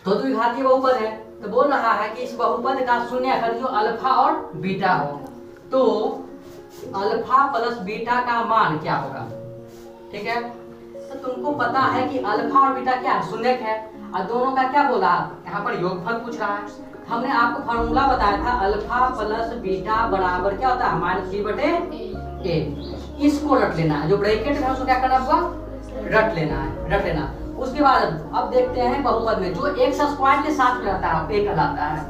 तो द्विघातीय बहुपद है, तो बोल रहा है कि इस बहुपद का शून्य अगर जो अल्फा और बीटा हो तो अल्फा प्लस बीटा का मान क्या होगा। ठीक है, तो तुमको पता है कि अल्फा और बीटा क्या शून्यक है और दोनों का क्या बोला, यहाँ पर योगफल पूछ रहा है। हमने आपको फार्मूला बताया था अल्फा प्लस बीटा बराबर क्या होता है माइनस बी बटे ए। इसको रट लेना है, जो ब्रैकेट है उसको क्या करना होगा, रट लेना है, रट लेना। उसके बाद अब देखते हैं बहुपद में जो एक्स स्क्वायर के साथ में रहता है ए कहलाता है,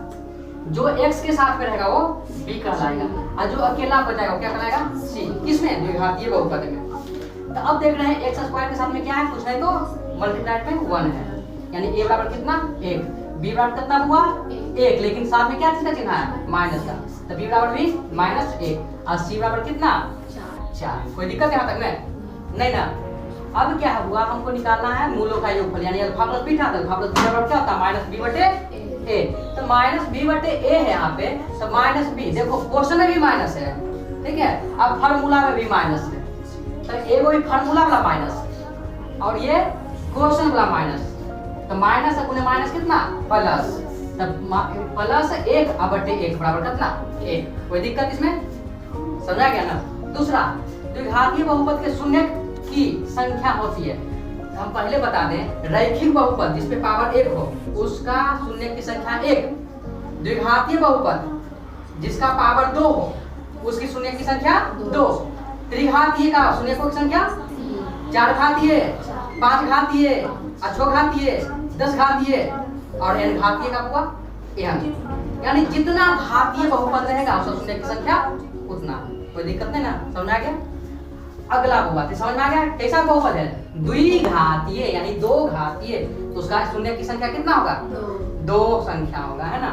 जो एक्स के साथ में रहेगा वो बी कहलाएगा और जो अकेला बचाएगा वो क्या कहलाएगा सी। किसमें, द्विघातीय बहुपद में। तो अब देख रहे हैं एक्स स्क्वायर के साथ में क्या है, कुछ नहीं तो मल्टीप्लाइड में 1 है, यानी ए बराबर कितना 1, बी बराबर कितना हुआ 1, लेकिन साथ में क्या चीज का चिन्ह है माइनस का, तो बी बराबर भी -1 और सी बराबर कितना 4। कोई दिक्कत यहाँ तक नहीं ना। अब क्या हुआ, हमको निकालना है मूलों का योगफल यानी alpha plus beta, alpha plus beta बराबर क्या होता है माइनस बी बटे ए। तो माइनस बी बटे ए है यहाँ पे, तो माइनस बी, देखो क्वेश्चन में भी माइनस है, ठीक है, अब फार्मूला में भी माइनस है, तो ए वही फार्मूला वाला माइनस और ये क्वेश्चन वाला माइनस, तो माइनस अपने माइनस कितना प्लस, तब प्लस 1 बटे 1 बराबर कितना 1। कोई दिक्कत इसमें, समझा गया ना। दूसरा, द्विघातीय बहुपद के शून्य की संख्या होती है, हम पहले बता दें रैखिक बहुपद जिसपे पावर 1 हो उसका शून्य की संख्या 1, द्विघातीय बहुपद जिसका पावर 2 हो उसकी शून्य की संख्या 2, त्रिघातीय का शून्य की संख्या 4 घातीय, 5 घातीय, 6 घातीय, 10 घातीय और n घातीय का हुआ n, यानी जितना घातीय बहुपद रहेगा उसका शून्य की संख्या उतना। कोई दिक्कत नहीं ना, समझ आ गया। अगला बहुपद समझ में आ गया, कैसा बहुपद है द्विघातीय यानी 2 घातीय, तो उसका शून्य की संख्या कितना होगा 2 संख्या होगा, है ना।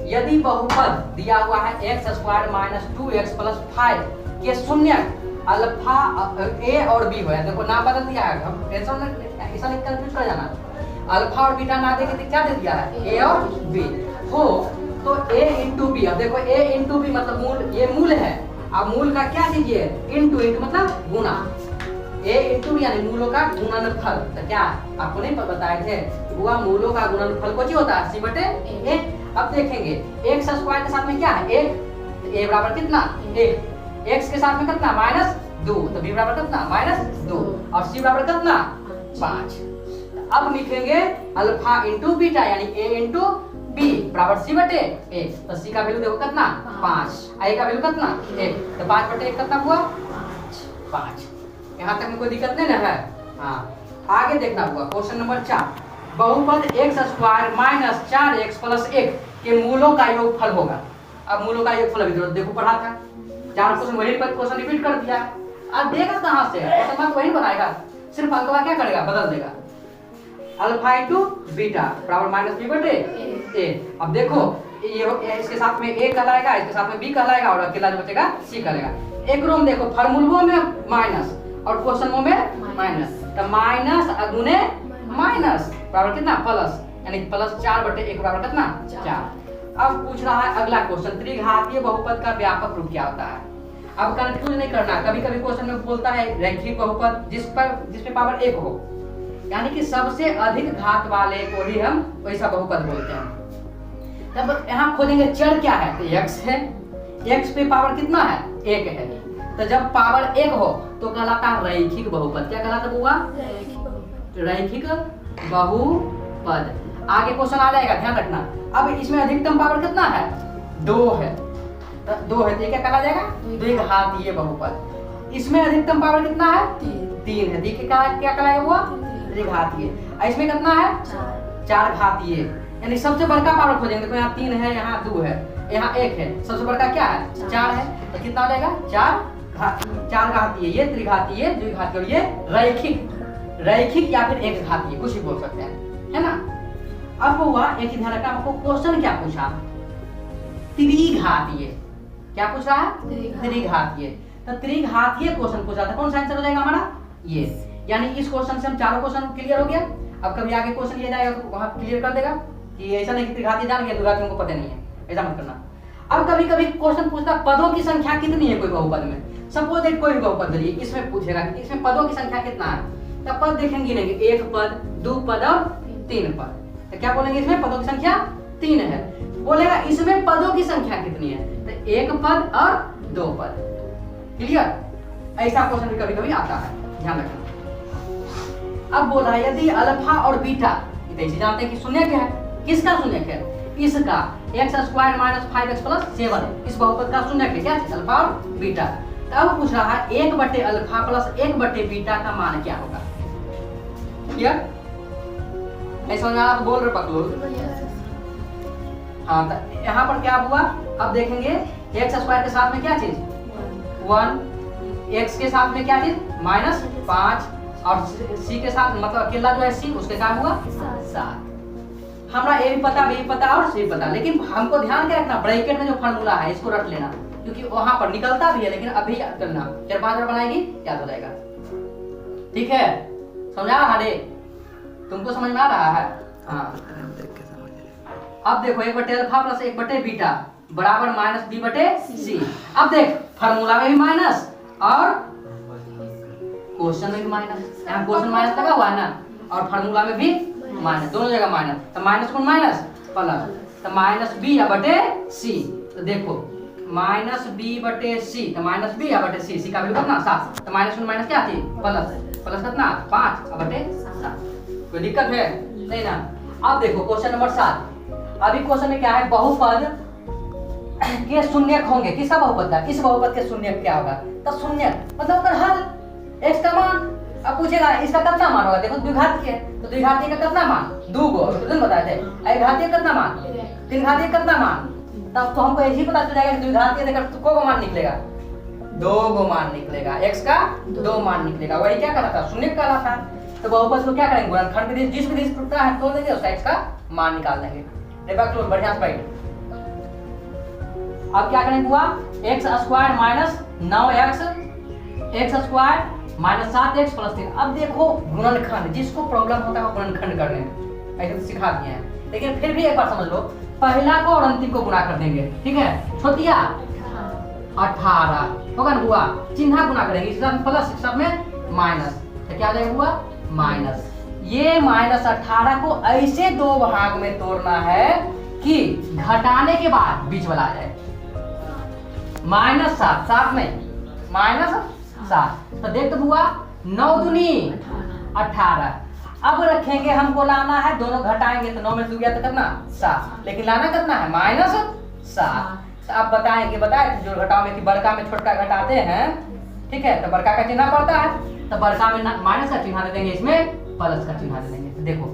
यदि बहुपद दिया हुआ है x square minus 2x plus 5 के शून्य अल्फा ए और बी हो, देखो नाम बदल दिया है, ऐसा नहीं कंफ्यूज कर जाना, अल्फा और बीटा ना देके क्या दे दिया है ए और बी हो, तो a इंटू बी, अब देखो a इंटू बी मतलब मूल, ये मूल है, अब मूल का क्या कीजिए इंटू मतलब गुना, a इंटू बी यानी मूलों का गुणनफल। तो क्या आपको नहीं बताए थे हुआ मूलों का गुणनफल कुछ होता है सी बटे ए। अब देखेंगे एक्स स्क्वायर के साथ में क्या है 1, तो a बराबर कितना 1, x के साथ में कितना -2, तो b बराबर कितना -2 और c बराबर कितना 5। अब लिखेंगे अल्फा इंटू बीटा यानी a इंटू बी बराबर c बटे a, तो c का वैल्यू देखो कितना 5, a का वैल्यू कितना 1, तो 5 बटे 1 कितना हुआ 5। यहाँ तक में कोई दिक्कत नहीं ना है। हाँ, आगे देखना हुआ क्वेश्चन नंबर 4, बहुपद x square minus 4x plus 1 के मूलों का योगफल होगा। अब मूलों का योगफल अभी देखो पढ़ा था, 4 क्वेश्चन वही पर क्वेश्चन रिपीट कर दिया है, अब देगा कहाँ से, क्वेश्चन मत वही बनाएगा, सिर्फ अंकवा क्या करेगा बदल देगा, अल्फा इंटू बीटा बराबर माइनस बी बटे ए। अब देखो ये इसके साथ में ए कहलाएगा, इसके साथ में बी कहलाएगा और अकेला जो बचेगा सी कहलाएगा। एक रूम देखो फार्मूलों में माइनस और क्वेश्चनों में माइनस, तो माइनस अगुने माइनस बराबर कितना प्लस, यानी प्लस 4 बटे 1 बराबर कितना 4। अब पूछ रहा है अगला क्वेश्चन, त्रिघातीय बहुपद का व्यापक रूप क्या होता है। अब कंफ्यूज नहीं करना, कभी कभी क्वेश्चन में बोलता है रैखिक बहुपद जिसपे पावर 1 हो, यानी कि सबसे अधिक घात वाले को ही हम वैसा बहुपद बोलते हैं। तब यहाँ खोजेंगे चर क्या है, तो x है, x पे पावर कितना है 1 है, तो जब पावर 1 हो तो कहलाता है रैखिक बहुपद। क्या कहलाता हुआ रैखिक बहुपद। आगे क्वेश्चन आ जाएगा, ध्यान रखना। अब इसमें अधिकतम पावर कितना है 2 है, तो 2 है, तो ये क्या कहा जाएगा द्विघातीय बहुपद। इसमें अधिकतम पावर कितना है 3 है, देखिए क्या कहलाएगा वो त्रिघातीय। इसमें कितना है 4 घातीय, यानी सबसे बड़का पावर खोजेंगे, देखो यहाँ 3 है, यहाँ 2 है, यहाँ 1 है, सबसे बड़का क्या है 4 है, तो कितना आ जाएगा 4 घातीय, ये त्रिघातीय, द्विघातीय और ये रैखिक या फिर एक घातीय, कुछ भी बोल सकते हैं, है ना। अब हुआ एक ध्यान रखना, आपको क्वेश्चन क्या पूछा त्रिघातीय, क्या पूछ रहा है त्रिघातीय, तो त्रिघातीय क्वेश्चन पूछा था, कौन सा आंसर हो जाएगा हमारा ये, यानी इस क्वेश्चन से हम चारों क्वेश्चन क्लियर हो गया। अब कभी आगे क्वेश्चन ये जाएगा तो वहां क्लियर कर देगा कि ऐसा नहीं कि त्रिघातीय जान गया द्विघातीय को पता नहीं है, ऐसा मत करना। अब कभी कभी क्वेश्चन पूछता पदों की संख्या कितनी है कोई बहुपद में, सपोज दैट कोई भी बहुपद लिए, इसमें पूछेगा कि इसमें पदों की संख्या कितना है, तब पद देखेंगे नहीं, 1 पद 2 पद और 3 पद, तो क्या बोलेंगे इसमें पदों की संख्या 3 है। बोलेगा इसमें पदों की संख्या कितनी है, तो 1 पद और 2 पद। क्लियर? ऐसा क्वेश्चन भी कभी कभी आता है, ध्यान रखना। अब बोल रहा है यदि अल्फा और बीटा, इसे जानते हैं कि शून्य क्या है, किसका शून्य है, इसका x² - 5x + 7 इस बहुपद का शून्य है, क्या चीज, अल्फा और बीटा। तब पूछ रहा है 1/अल्फा + 1/बीटा का मान क्या होगा। क्लियर? ऐसा समझ आप बोल रहे पकड़ो। हाँ, तो यहाँ पर क्या हुआ, अब देखेंगे x² के साथ में क्या चीज 1, x के साथ में क्या चीज -5 और c के साथ मतलब अकेला जो है c उसके साथ हुआ 7। हमरा ए भी पता, बी भी पता और सी भी पता, लेकिन हमको ध्यान क्या रखना, ब्रैकेट में जो फार्मूला है इसको रख लेना, क्योंकि वहां पर निकलता भी है, लेकिन अभी याद करना, 4-5 बार बनाएगी याद हो जाएगा। ठीक है, समझा रहा है, तुमको समझ में आ रहा है? हाँ, अब देखो 1/अल्फा + 1/बीटा बराबर -b/c। अब देख फार्मूला में भी माइनस और क्वेश्चन में भी माइनस, यहाँ क्वेश्चन माइनस लगा हुआ है ना, और फार्मूला में भी माइनस, दोनों जगह माइनस, तो माइनस कौन माइनस प्लस, तो -b/c। तो देखो -b/c, तो -b/c, c का वैल्यू कितना 7, तो माइनस माइनस क्या थी प्लस, प्लस कितना 5/7। कोई दिक्कत है नहीं ना? अब देखो क्वेश्चन नंबर 7। अभी क्वेश्चन में क्या है, बहुपद के शून्यक होंगे, किसका बहुपद था, इस बहुपद के शून्यक क्या होगा, तो शून्यक मतलब उसका हल x का मान। अब पूछेगा इसका कितना मान होगा, देखो द्विघातीय है, तो द्विघातीय का कितना मान 2 गो तुम बताए थे, एकघातीय कितना मान 3 घातीय कितना मान, तब तो हमको ऐसे ही पता चल जाएगा कि द्विघातीय देखकर तो को मान निकलेगा 2 गो मान निकलेगा, x का 2 मान निकलेगा, वही क्या कहलाता शून्य कहलाता। तो बहुपद को क्या करेंगे, गुणनखंड विधि जिस विधि से टूटता है तोड़ देंगे, उसका x का मान निकाल देंगे। देखा क्लोज, बढ़िया से बैठ। अब क्या करेंगे हुआ x² - 9x x² -7x + 3। अब देखो गुणनखंड, जिसको प्रॉब्लम होता है गुणनखंड करने में, ऐसे तो सिखा दिए हैं, लेकिन फिर भी एक बार समझ लो, पहला को और अंतिम को गुणा कर देंगे, ठीक है, छोटिया 18 होगा ना हुआ, चिन्ह गुणा करेंगे, इसके साथ प्लस इसके साथ में माइनस, तो क्या जाएगा हुआ माइनस। ये -18 को ऐसे 2 भाग में तोड़ना है कि घटाने के बाद बीच वाला आ जाए, -7 साथ में -7। तो देख तो हुआ 9 दूनी 18। अब रखेंगे, हमको लाना है, दोनों घटाएंगे तो 9 में से 2 गया तो कितना 7, लेकिन लाना कितना है -7। तो अब बताएंगे, बताए जो घटाओ में कि बड़का में छोटका घटाते हैं, ठीक है, तो बड़का का चिन्ह पड़ता है, तो बड़का में माइनस का चिन्ह दे देंगे, इसमें प्लस का चिन्ह दे देंगे। तो देखो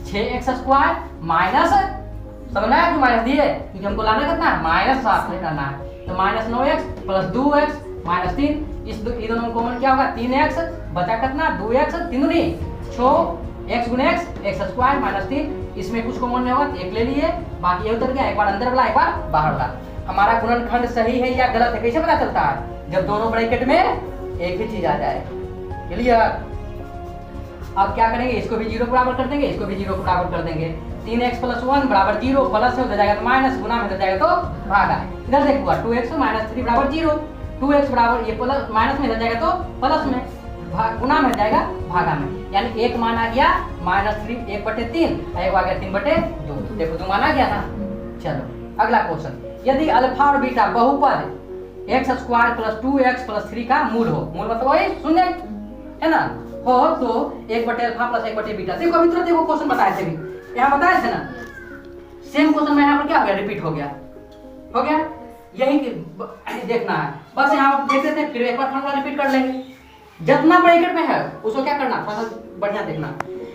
6x² माइनस, समझना है क्यों माइनस दिए, क्योंकि हमको लाना कितना है -7 लेना है, तो -9x + 2x -3, इस दोनों कॉमन क्या होगा 3x, बचा कितना 2x, 3 दूनी 6, x × x x² - 3, इसमें कुछ कॉमन नहीं होगा, 1 ले लिए, बाकी ये उतर गया, एक बार अंदर वाला एक बार बाहर वाला। हमारा गुणनखंड सही है या गलत है कैसे पता चलता है, जब दोनों ब्रैकेट में एक ही चीज आ जाए। क्लियर? अब क्या करेंगे, इसको भी 0 बराबर कर देंगे, इसको भी 0 बराबर कर देंगे, 3x + 1 = 0, प्लस हो जाएगा तो माइनस, गुना में हो जाएगा तो भागा। इधर देखो 2x - 3 = 0, 2x बराबर ये प्लस माइनस में हो जाएगा तो प्लस में, गुना में हो जाएगा भागा में, यानी एक मान आ गया -3 1/3, एक आ गया 3/2। देखो 2 मान आ गया ना। चलो अगला क्वेश्चन, यदि अल्फा और बीटा बहुपद x² + 2x + 3 का मूल हो, मूल मतलब वही शून्य है ना, हो तो 1/अल्फा + 1/बीटा। देखो अभी तुरंत देखो क्वेश्चन बताए थे, यहाँ बताए थे ना, सेम क्वेश्चन में यहाँ पर क्या हो गया, रिपीट हो गया, यही देखना है बस। यहाँ देख लेते हैं, फिर एक बार फॉर्मूला रिपीट कर लेंगे, जितना ब्रैकेट में है उसको क्या करना, थोड़ा बढ़िया देखना,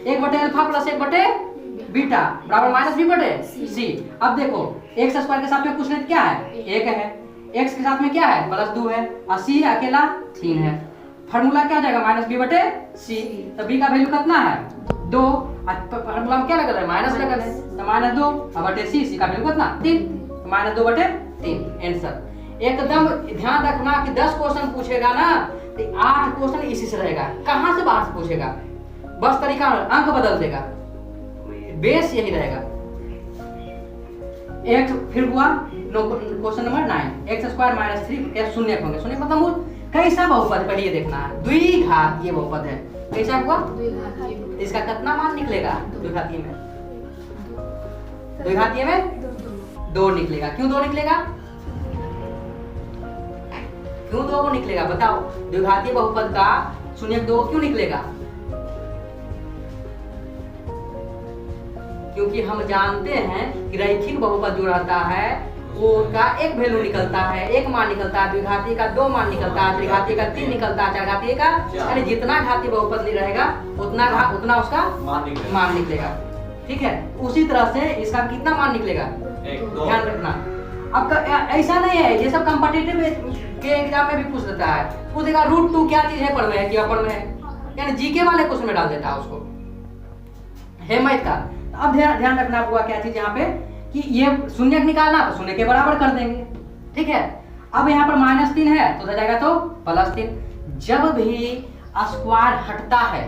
1/अल्फा + 1/बीटा बराबर -b/c। अब देखो x² के साथ में कुछ नहीं क्या है, 1 है, x के साथ में क्या है +2 है, और c अकेला 3 है, फार्मूला क्या जाएगा -b/c। तो b का वैल्यू कितना है 2, फार्मूला में क्या लगल है माइनस लगल है, तो -2/c, c का वैल्यू कितना 3, तो -2/3 आंसर। एकदम ध्यान रखना कि 10 क्वेश्चन पूछेगा ना तो 8 क्वेश्चन इसी से रहेगा, कहां से बाहर से पूछेगा, बस तरीका अंक बदल देगा, बेस यही रहेगा। एक फिर हुआ क्वेश्चन नंबर 9, x² - 3 शून्य होंगे, शून्य मतलब मूल कैसा बहुपद, पहले ये देखना है, द्विघातीय बहुपद है, कैसा हुआ, इसका कितना मान निकलेगा द्विघातीय में द्विघातीय में 2 निकलेगा। क्यों 2 निकलेगा? क्यों 2 निकलेगा बताओ? द्विघातीय बहुपद का शून्यक 2 क्यों निकलेगा? क्योंकि हम जानते हैं कि रैखिक बहुपद जो रहता है वो का एक वैल्यू निकलता है, एक मान निकलता है, द्विघाती का 2 मान निकलता है, त्रिघाती का 3 निकलता है, चारघाती का, यानी जितना घातीय बहुपद रहेगा उतना उसका मान निकलेगा। ठीक है, उसी तरह से इसका कितना मान निकलेगा? ध्यान रखना। अब ऐसा नहीं है, ये सब कॉम्पिटिटिव के एग्जाम में भी पूछ देता है, पूछेगा √2 क्या चीज है, पढ़ में है कि अपढ़ में है, यानी जीके वाले क्वेश्चन में डाल देता है उसको, है मैथ का। अब ध्यान रखना हुआ क्या चीज यहाँ पे कि ये शून्यक निकालना तो शून्य के बराबर कर देंगे। ठीक है, अब यहाँ पर -3 है तो हो जाएगा तो +3। जब भी स्क्वायर हटता है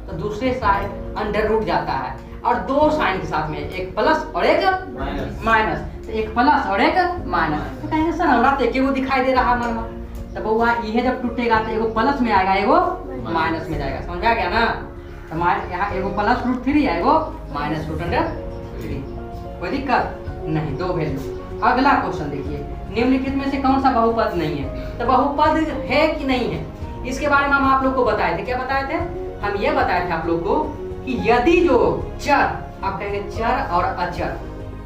तो दूसरे साइड अंडर रूट जाता है, और 2 साइन के साथ में, एक प्लस और एक माइनस, तो एक प्लस और एक माइनस। तो कहेंगे सर हमरा तो एक वो दिखाई दे रहा मन में, तो बउआ ये जब टूटेगा तो एगो प्लस में आएगा, एगो माइनस में जाएगा, समझ आ गया ना? तो यहाँ एगो +√3 है, एगो -√3, कोई दिक्कत नहीं, 2 वैल्यू। अगला क्वेश्चन देखिए, निम्नलिखित में से कौन सा बहुपद नहीं है? तो बहुपद है कि नहीं है इसके बारे में हम आप लोग को बताए थे। क्या बताए थे? हम ये बताए थे आप लोग को कि यदि जो चर, आप कहेंगे चर और अचर,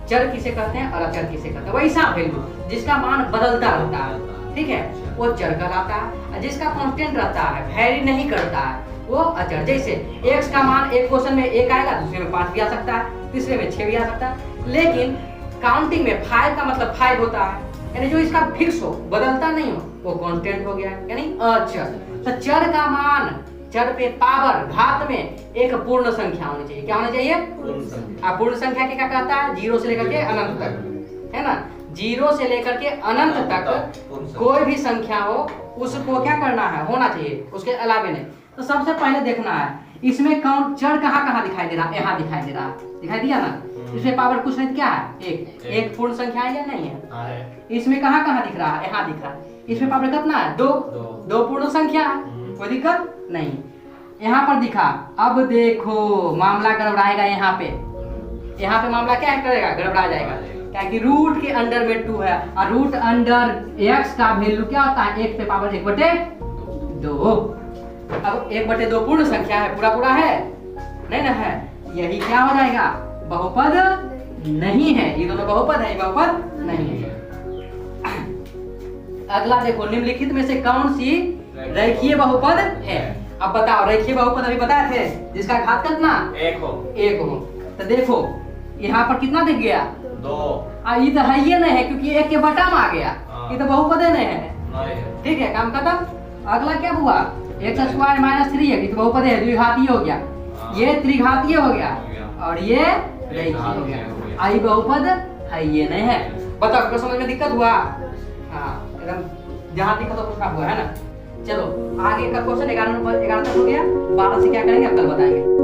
चर किसे कहते हैं और अचर किसे कहते हैं, वैसा वैल्यू जिसका मान बदलता रहता है, ठीक है, वो चर कहलाता है। जिसका कांस्टेंट रहता है, वेरी नहीं करता है, वो अचर। जैसे x का मान एक क्वेश्चन में 1 आएगा, दूसरे में 5 भी आ सकता है, तीसरे में 6 भी आ सकता है, लेकिन काउंटिंग में 5 का मतलब 5 होता है, यानी जो इसका फिक्स हो, बदलता नहीं हो, वो कांस्टेंट हो गया, यानी अचर। तो चर का मान, चर पे पावर, घात में एक पूर्ण संख्या होनी चाहिए। क्या होनी चाहिए? पूर्ण संख्या क्या कहता है? 0 से लेकर के अनंत तक, है ना? 0 से लेकर के अनंत तक कोई भी संख्या हो उसको क्या करना है? होना चाहिए, उसके अलावे नहीं। तो सबसे पहले देखना है इसमें कौन चर कहाँ दिखाई दे रहा है? यहाँ दिखाई दे रहा है, दिखाई दिया ना? इसमें पावर कुछ नहीं, क्या है? एक पूर्ण संख्या है या नहीं है? इसमें कहाँ दिख रहा है? यहाँ दिख रहा है। इसमें पावर कितना है? 2 पूर्ण संख्या है, कोई दिक्कत नहीं। यहाँ पर दिखा। अब देखो मामला गड़बड़ाएगा, यहाँ पे मामला क्या करेगा? गड़बड़ा जाएगा, क्या कि रूट के अंडर में 2 है, और रूट अंडर x का वैल्यू क्या होता है? 1 पे पावर 1/2। अब 1/2 पूर्ण संख्या है, पूरा है नहीं ना है, यही क्या हो जाएगा? बहुपद नहीं है। ये दोनों बहुपद है, बहुपद नहीं है। अगला देखो, निम्नलिखित में से कौन सी रेखीय बहुपद है? अब बताओ, रेखीय बहुपद अभी बताए थे जिसका घात कितना? 1 हो। तो देखो यहाँ पर कितना दिख गया? 2। ये तो है ही नहीं है, क्योंकि 1 के बटा में आ गया, ये तो बहुपद नहीं है। ठीक है, काम खत्म। अगला क्या हुआ? x² -3 है, ये तो बहुपद है, द्विघातीय हो गया, ये त्रिघातीय हो गया, और ये रेखीय हो गया। आई बहुपद है ये नहीं है। बताओ क्या समझ में दिक्कत हुआ? हाँ, एकदम जहाँ दिक्कत हो उसका हुआ है ना। चलो आगे का क्वेश्चन 11 तक हो गया। 12 से क्या करेंगे अब कल बताएंगे।